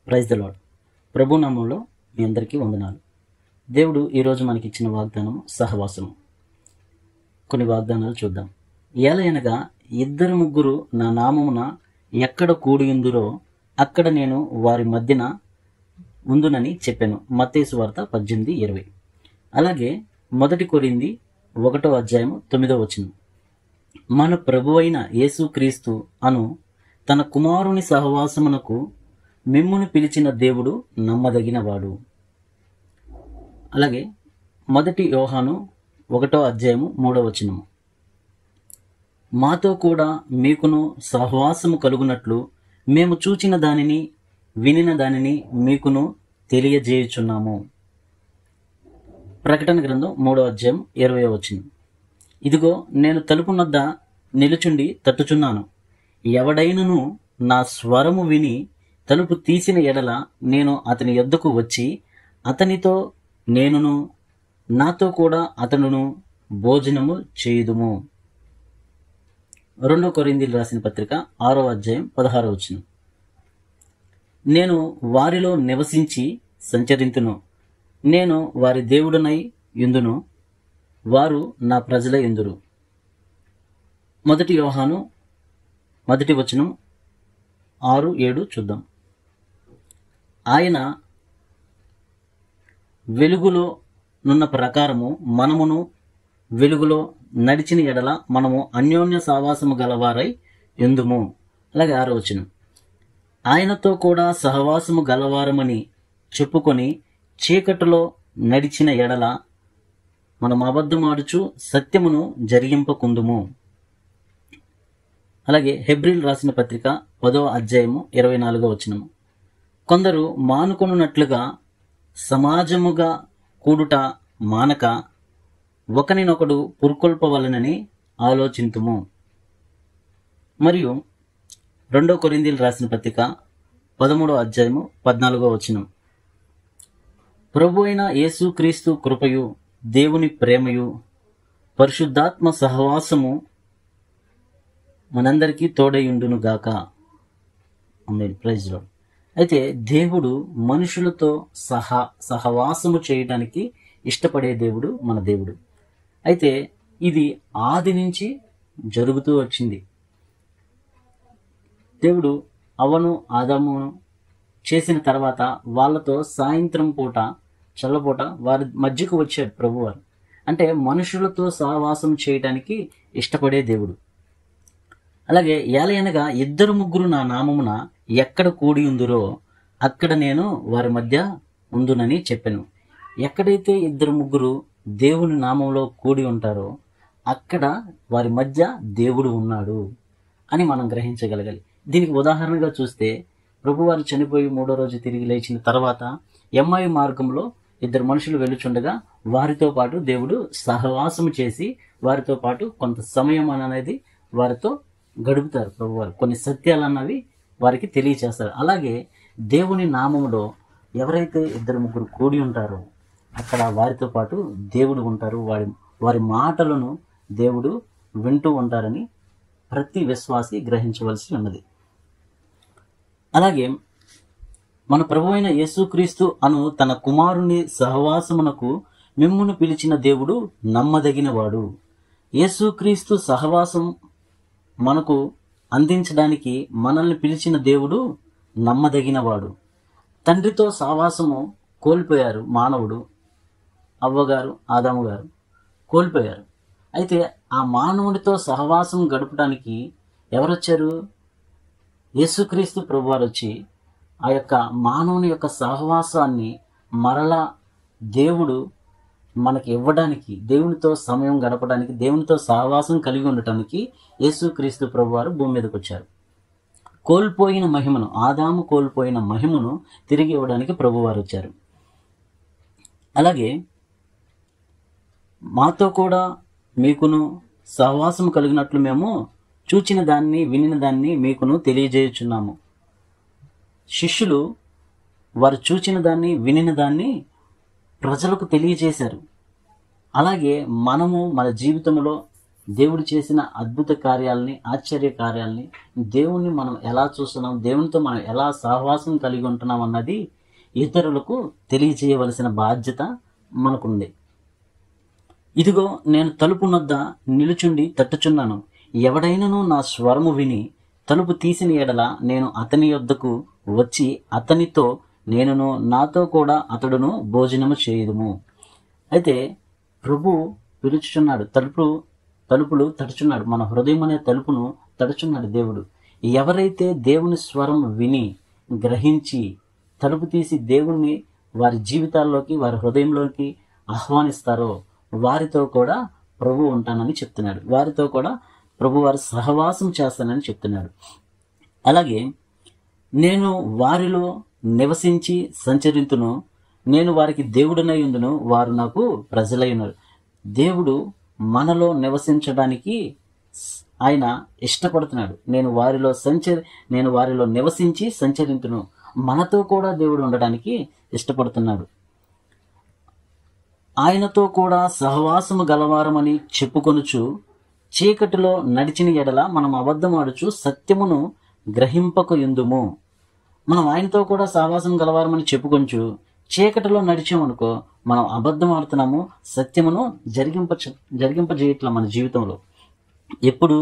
Praise the lord. ప్రభు నామంలో మీ అందరికీ వందనాలు. దేవుడు ఈరోజు మనకి ఇచ్చిన వాగ్దానం సహవాసము. కొన్ని వాగ్దానాలు చూద్దాం. ఏలయనగా ఇద్దరు ముగ్గురు నా నామమున ఎక్కడ కూడియుందురో అక్కడ నేను వారి మధ్యన ఉందునని చెప్పాను. మత్తయి సువార్త 18:20. అలాగే 1 కొరింథీ 1:9. మన ప్రభువైన యేసుక్రీస్తు అను తన కుమారుని సహవాసమునకు మిమ్మును పిలిచిన దేవుడు నమ్మదగినవాడు. అలాగే 1 యోహాను 1:3. మాతో కూడా మీకును సహవాసము కలుగునట్లు మేము చూచిన దానిని వినిన దానిని మీకును తెలియజేయుచున్నాము. ప్రకటన గ్రంథం 3:20. ఇదిగో నేను తలుపు నద్ద నిలుచుండి తట్టుచున్నాను. ఎవడైనను నా స్వరము విని తలుపు తీసిన ఎడల నేను అతని యొద్దకు వచ్చి అతనితో నేనును నాతో కూడా అతనును భోజనము చేయుదుము. 2 కొరింథీయులకు రాసిన పత్రిక 6:16. నేను వారిలో నివసించి సంచరింతును, నేను వారి దేవుడనై యుందును, వారు నా ప్రజలై యుందురు. 1 యోహాను 1:6-7 చూద్దాం. ఆయన వెలుగులో నున్న ప్రకారము మనమును వెలుగులో నడిచిన ఎడల మనము అన్యోన్య సహవాసము గలవారై యుందుము. అలాగే 6 ఆయనతో కూడా సహవాసము గలవారమని చెప్పుకొని చీకటిలో నడిచిన ఎడల మనం అబద్ధమాడుచు సత్యమును జరిగింపకుందుము. అలాగే హెబ్రీయులకు రాసిన పత్రిక 10:24. కొందరు మానుకొనున్నట్లుగా సమాజముగా కూడుట మానక ఒకనినొకడు పురుకొల్పవలనని ఆలోచింతుము. మరియు 2 కొరింథీయులకు రాసిన పత్రిక 13:14. ప్రభు అయిన యేసుక్రీస్తు కృపయు దేవుని ప్రేమయు పరిశుద్ధాత్మ సహవాసము మనందరికీ తోడయుండును గాక. ఆమేన్. Praise Lord. అయితే దేవుడు మనుషులతో సహవాసము చేయడానికి ఇష్టపడే దేవుడు మన దేవుడు. అయితే ఇది ఆది నుంచి జరుగుతూ వచ్చింది. దేవుడు అవ్వను ఆదామును చేసిన తర్వాత వాళ్ళతో సాయంత్రం పూట చల్లపూట వారి మధ్యకు వచ్చాడు ప్రభువారు. అంటే మనుషులతో సహవాసం చేయడానికి ఇష్టపడే దేవుడు. అలాగే ఏలయనగా ఇద్దరు ముగ్గురు నా నామమున ఎక్కడ కూడి ఉందురో అక్కడ నేను వారి మధ్య ఉందునని చెప్పాను. ఎక్కడైతే ఇద్దరు ముగ్గురు దేవుని నామంలో కూడి ఉంటారో అక్కడ వారి మధ్య దేవుడు ఉన్నాడు అని మనం గ్రహించగలగాలి. దీనికి ఉదాహరణగా చూస్తే ప్రభువారు చనిపోయి 3వ రోజు తిరిగి లేచిన తర్వాత ఎమ్మాయి మార్గంలో ఇద్దరు మనుషులు వెళ్ళుచుండగా వారితో పాటు దేవుడు సహవాసం చేసి వారితో పాటు కొంత సమయం అనేది వారితో గడుపుతారు. ప్రభువారు కొన్ని సత్యాలు అన్నవి వారికి తెలియచేస్తారు. అలాగే దేవుని నామములో ఎవరైతే ఇద్దరు ముగ్గురు కూడి ఉంటారో అక్కడ వారితో పాటు దేవుడు ఉంటారు. వారి మాటలను దేవుడు వింటూ ఉంటారని ప్రతి విశ్వాసి గ్రహించవలసి ఉన్నది. అలాగే మన ప్రభువైన యేసుక్రీస్తు అను తన కుమారుని సహవాసమునకు మిమ్మును పిలిచిన దేవుడు నమ్మదగినవాడు. యేసుక్రీస్తు సహవాసం మనకు అందించడానికి మనల్ని పిలిచిన దేవుడు నమ్మదగినవాడు. తండ్రితో సహవాసము కోల్పోయారు మానవుడు, అవ్వగారు, ఆదాము గారు కోల్పోయారు. అయితే ఆ మానవుడితో సహవాసం గడపడానికి ఎవరొచ్చారు? యేసుక్రీస్తు ప్రభువారు వచ్చి ఆ యొక్క మానవుని యొక్క సహవాసాన్ని మరలా దేవుడు మనకి ఇవ్వడానికి, దేవునితో సమయం గడపడానికి, దేవునితో సహవాసం కలిగి ఉండటానికి యేసుక్రీస్తు ప్రభువారు భూమి మీదకి వచ్చారు. కోల్పోయిన మహిమను, ఆదాము కోల్పోయిన మహిమను తిరిగి ఇవ్వడానికి ప్రభువారు వచ్చారు. అలాగే మాతో కూడా మీకును సహవాసం కలిగినట్లు మేము చూచిన దాన్ని వినిన దాన్ని మీకును తెలియజేయుచున్నాము. శిష్యులు వారు చూచిన దాన్ని వినిన దాన్ని ప్రజలకు తెలియజేశారు. అలాగే మనము మన జీవితంలో దేవుడు చేసిన అద్భుత కార్యాలని, ఆశ్చర్య కార్యాలని, దేవుణ్ణి మనం ఎలా చూస్తున్నాం, దేవునితో మనం ఎలా సహవాసం కలిగి ఉంటున్నాం అన్నది ఇతరులకు తెలియజేయవలసిన బాధ్యత మనకుంది. ఇదిగో నేను తలుపు నొద్ద నిలుచుండి తట్టుచున్నాను. ఎవడైనను నా స్వరము విని తలుపు తీసిన ఎడల నేను అతని యొద్దకు వచ్చి అతనితో నేనును నాతో కూడా అతడును భోజనము చేయుదుము. అయితే ప్రభు పిలుచుచున్నాడు, తలుపులు తడుచున్నాడు. మన హృదయం అనే తలుపును తడుచున్నాడు దేవుడు. ఎవరైతే దేవుని స్వరం విని గ్రహించి తలుపు తీసి దేవుణ్ణి వారి జీవితాల్లోకి, వారి హృదయంలోకి ఆహ్వానిస్తారో వారితో కూడా ప్రభు ఉంటానని చెప్తున్నాడు. వారితో కూడా ప్రభు వారి సహవాసం చేస్తానని చెప్తున్నాడు. అలాగే నేను వారిలో నివసించి సంచరింతును, నేను వారికి దేవుడినై ఉందును, వారు నాకు ప్రజలై ఉన్నారు. దేవుడు మనలో నివసించడానికి ఆయన ఇష్టపడుతున్నాడు. నేను వారిలో నివసించి సంచరింతును. మనతో కూడా దేవుడు ఉండడానికి ఇష్టపడుతున్నాడు. ఆయనతో కూడా సహవాసము గలవారమని చెప్పుకొనుచు చీకటిలో నడిచిన ఎడల మనం అబద్ధమాడుచు సత్యమును గ్రహింపకయుందుము. మనం ఆయనతో కూడా సహవాసం గలవారమని చెప్పుకొంచు చీకటిలో నడిచామనుకో మనం అబద్ధం ఆడుతున్నాము, సత్యమును జరిగింపజేయట్ల మన జీవితంలో. ఎప్పుడు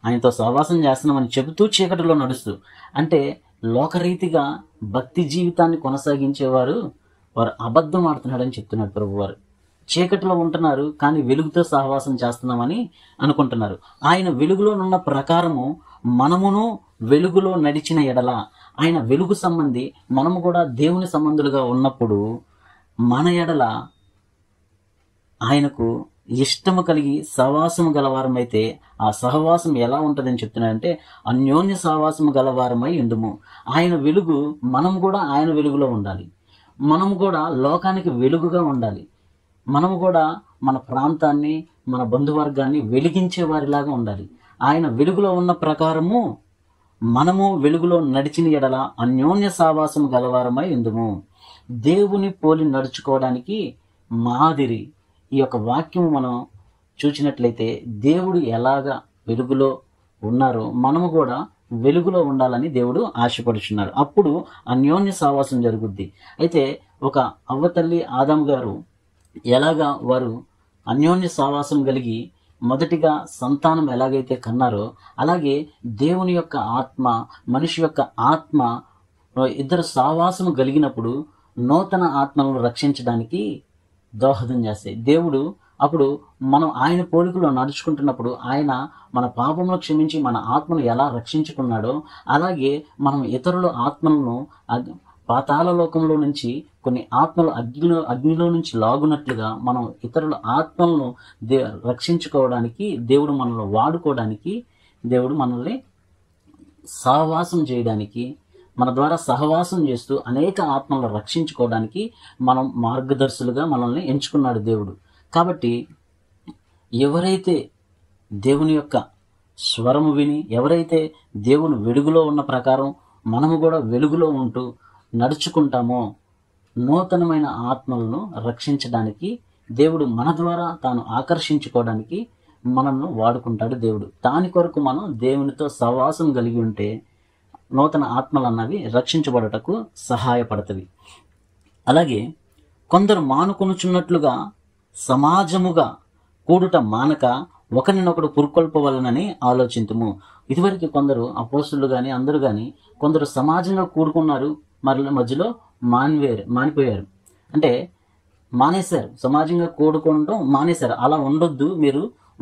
ఆయనతో సహవాసం చేస్తున్నామని చెబుతూ చీకటిలో నడుస్తూ, అంటే లోకరీతిగా భక్తి జీవితాన్ని కొనసాగించేవారు వారు అబద్ధం ఆడుతున్నాడని చెప్తున్నాడు ప్రభువారు. చీకటిలో ఉంటున్నారు, కానీ వెలుగుతో సహవాసం చేస్తున్నామని అనుకుంటున్నారు. ఆయన వెలుగులోనున్న ప్రకారము మనమును వెలుగులో నడిచిన ఎడల, ఆయన వెలుగు సంబంధి, మనము కూడా దేవుని సంబంధులుగా ఉన్నప్పుడు మన ఎడల ఆయనకు ఇష్టము కలిగి సహవాసము గలవారమైతే ఆ సహవాసం ఎలా ఉంటుందని చెప్తున్నాడంటే అన్యోన్య సహవాసము గలవారమై ఉండుము. ఆయన వెలుగు, మనం కూడా ఆయన వెలుగులో ఉండాలి. మనము కూడా లోకానికి వెలుగుగా ఉండాలి. మనము కూడా మన ప్రాంతాన్ని, మన బంధువర్గాన్ని వెలిగించే వారిలాగా ఉండాలి. ఆయన వెలుగులో ఉన్న ప్రకారము మనము వెలుగులో నడిచిన ఎడల అన్యోన్య సహవాసం గలవారమై ఉందుము. దేవుని పోలి నడుచుకోవడానికి మాదిరి ఈ యొక్క వాక్యము మనం చూచినట్లయితే దేవుడు ఎలాగా వెలుగులో ఉన్నారో మనము కూడా వెలుగులో ఉండాలని దేవుడు ఆశపడుచున్నాడు. అప్పుడు అన్యోన్య సహవాసం జరుగుద్ది. అయితే ఒక అవ్వతల్లి ఆదాము గారు ఎలాగా వారు అన్యోన్య సహవాసం కలిగి మొదటిగా సంతానం ఎలాగైతే కన్నారో అలాగే దేవుని యొక్క ఆత్మ, మనిషి యొక్క ఆత్మ ఇద్దరు సహవాసం కలిగినప్పుడు నూతన ఆత్మలను రక్షించడానికి దోహదం చేస్తాయి. దేవుడు అప్పుడు మనం ఆయన పోలికలో నడుచుకుంటున్నప్పుడు ఆయన మన పాపమును క్షమించి మన ఆత్మను ఎలా రక్షించుకున్నాడో అలాగే మనం ఇతరుల ఆత్మలను పాతాళ లోకంలో నుంచి కొన్ని ఆత్మలు అగ్నిలో నుంచి లాగునట్లుగా మనం ఇతరుల ఆత్మలను రక్షించుకోవడానికి దేవుడు మనల్ని వాడుకోవడానికి, దేవుడు మనల్ని సహవాసం చేయడానికి, మన ద్వారా సహవాసం చేస్తూ అనేక ఆత్మలను రక్షించుకోవడానికి మనం మార్గదర్శులుగా మనల్ని ఎంచుకున్నాడు దేవుడు. కాబట్టి ఎవరైతే దేవుని యొక్క స్వరము విని, ఎవరైతే దేవుని వెలుగులో ఉన్న ప్రకారం మనము కూడా వెలుగులో ఉంటూ నడుచుకుంటామో నూతనమైన ఆత్మలను రక్షించడానికి దేవుడు మన ద్వారా తాను ఆకర్షించుకోవడానికి మనల్ని వాడుకుంటాడు దేవుడు. దాని కొరకు మనం దేవునితో సహవాసం కలిగి ఉంటే నూతన ఆత్మలు అన్నవి రక్షించబడటకు సహాయపడతవి. అలాగే కొందరు మానుకొనుచున్నట్లుగా సమాజముగా కూడుట మానక ఒకరినొకడు పురుకొల్పవలనని ఆలోచింతుము. ఇదివరకు కొందరు అపోస్తులు కానీ అందరూ కానీ కొందరు సమాజంగా కూడుకున్నారు, మధ్యలో మానిపోయారు. అంటే మానేశారు, సమాజంగా కూడుకోవడం మానేశారు. అలా ఉండొద్దు, మీరు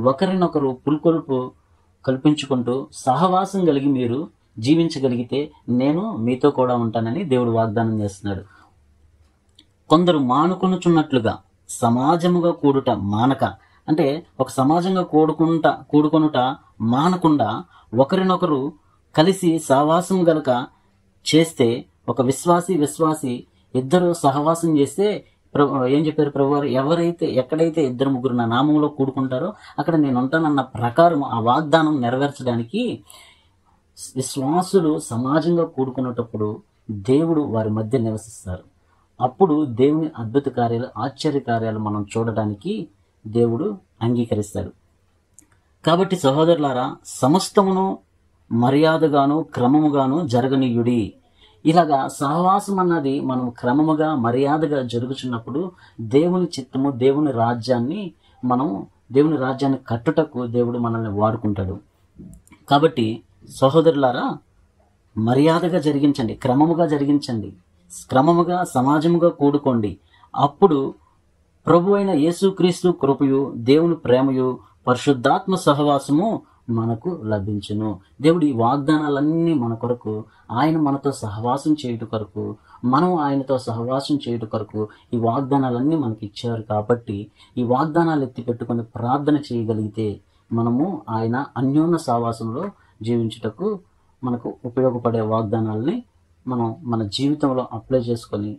ఒకరినొకరు పురుకొల్పు కల్పించుకుంటూ సహవాసం కలిగి మీరు జీవించగలిగితే నేను మీతో కూడా ఉంటానని దేవుడు వాగ్దానం చేస్తున్నాడు. కొందరు మానుకొనుచున్నట్లుగా సమాజముగా కూడుట మానక, అంటే ఒక సమాజంగా కూడుకొనుట మానకుండా ఒకరినొకరు కలిసి సహవాసం గలక చేస్తే, ఒక విశ్వాసి ఇద్దరు సహవాసం చేస్తే ఏం చెప్పారు ప్రభువారు? ఎక్కడైతే ఇద్దరు ముగ్గురు నా నామంలో కూడుకుంటారో అక్కడ నేను ఉంటానన్న ప్రకారం ఆ వాగ్దానం నెరవేర్చడానికి విశ్వాసులు సమాజంగా కూడుకున్నప్పుడు దేవుడు వారి మధ్య నివసిస్తారు. అప్పుడు దేవుని అద్భుత కార్యాలు, ఆశ్చర్య కార్యాలు మనం చూడడానికి దేవుడు అంగీకరిస్తాడు. కాబట్టి సహోదరులారా, సమస్తమును మర్యాదగాను క్రమముగాను జరగనీయుడి. ఇలాగా సహవాసం అన్నది మనం క్రమముగా మర్యాదగా జరుగుచున్నప్పుడు దేవుని చిత్తము, దేవుని రాజ్యాన్ని కట్టుటకు దేవుడు మనల్ని వాడుకుంటాడు. కాబట్టి సహోదరులారా, మర్యాదగా జరిగించండి, క్రమముగా జరిగించండి, క్రమముగా సమాజముగా కూడుకోండి. అప్పుడు ప్రభు అయిన యేసుక్రీస్తు కృపయు, దేవుని ప్రేమయు, పరిశుద్ధాత్మ సహవాసము మనకు లభించును. దేవుడు ఈ వాగ్దానాలన్నీ మన కొరకు, ఆయన మనతో సహవాసం చేయుట కొరకు, మనం ఆయనతో సహవాసం చేయుట కొరకు ఈ వాగ్దానాలన్నీ మనకి ఇచ్చారు. కాబట్టి ఈ వాగ్దానాలు ఎత్తి పెట్టుకొని ప్రార్థన చేయగలిగితే మనము ఆయన అన్యోన్య సహవాసంలో జీవించుటకు మనకు ఉపయోగపడే వాగ్దానాలని మనం మన జీవితంలో అప్లై చేసుకొని,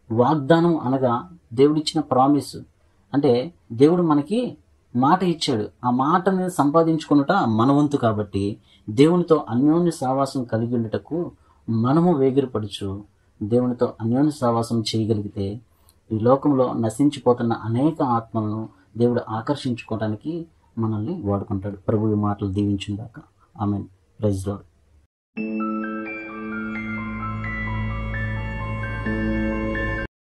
వాగ్దానం అనగా దేవుడిచ్చిన ప్రామిస్, అంటే దేవుడు మనకి మాట ఇచ్చాడు, ఆ మాటని సంపాదించుకున్నట మన వంతు. కాబట్టి దేవునితో అన్యోన్య సహవాసం కలిగి ఉండటకు మనము వేగిరపడుచు దేవునితో అన్యోన్య సహవాసం చేయగలిగితే ఈ లోకంలో నశించిపోతున్న అనేక ఆత్మలను దేవుడు ఆకర్షించుకోవడానికి మనల్ని వాడుకుంటాడు. ప్రభు ఈ మాటలు దీవించుగాక. ఆమేన్. Praise lord.